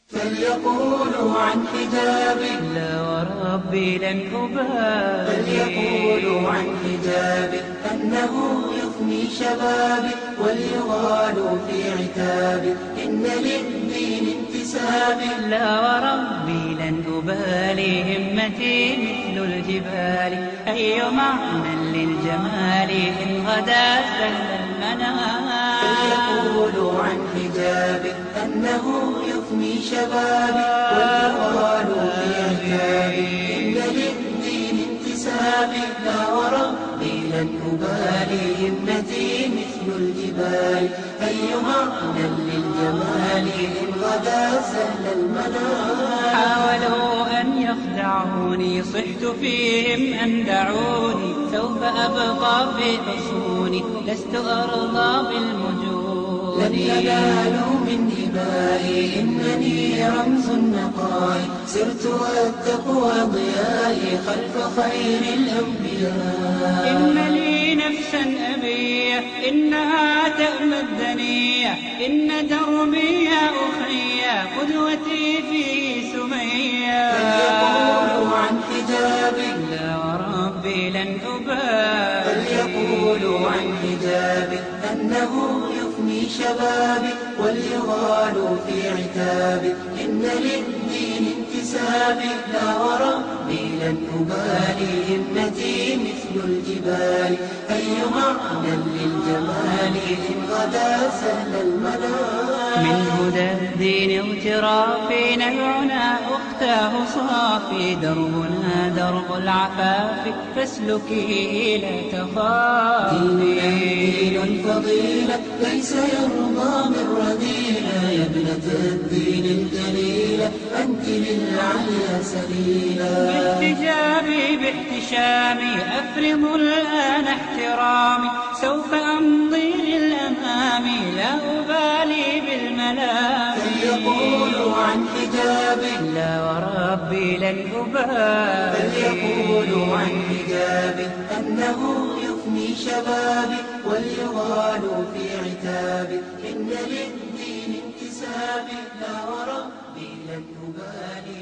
فليقولوا عن حجابي لا وربي لن أبالي. فليقولوا عن حجابي أنه يفني شبابي، وليغالوا في عتابي إن للدين انتسابي. لا وربي لن أبالي، همتي مثل الجبال، أي معنى للجمال إن غدا سهل المنام. فليقولوا عن حجابي أنه يفني شبابي، وليغالوا في عتابي إن للدين انتسابي. لا وربي لن أبالي، همتي مثل الجبال، أي معنى للجمال إن غدا سهل المنام. حاولوا أن يخدعوني، صحت فيهم أن دعوني، سوف أبقى في حصوني، لست أرضى بالمجون. لن ينالوا من دمائي، إنني رمز النقاء، سرت والتقوى ضيائي خلف خير الأنبياء. إن لي نفسا أبية، إنها تأمى الدنيا، إن دربي يا أخي قدوتي في سمية. فليقولوا عن حجابي لا وربي لن أبالي. فليقولوا عن حجابي أنه يفني شبابي، وليغالوا في عتابي إن للدين انتسابي. لا وربي لن أبالي، همتي مثل الجبال، أي معنى للجمال إن غدا سهل المنام. من هدى الدين اغترافي، نبعنا أختاه صافي، دربنا درب العفاف، فاسلكيه لا تخافي. دين الفضيلة ليس يرضى من رذيلة، يا ابنة الدين الجليلة أنت للعليا سبيلا. باحتجابي باحتشامي أفرض الآن احترامي، سوف أمضي للأمام لا أبالي بالملام. فليقولوا عن حجابي لا وربي لن أبالي. فليقولوا عن حجابي أنه يفني شبابي، وليغالوا في عتابي إن للدين انتسابي. لا وربي لن أبالي.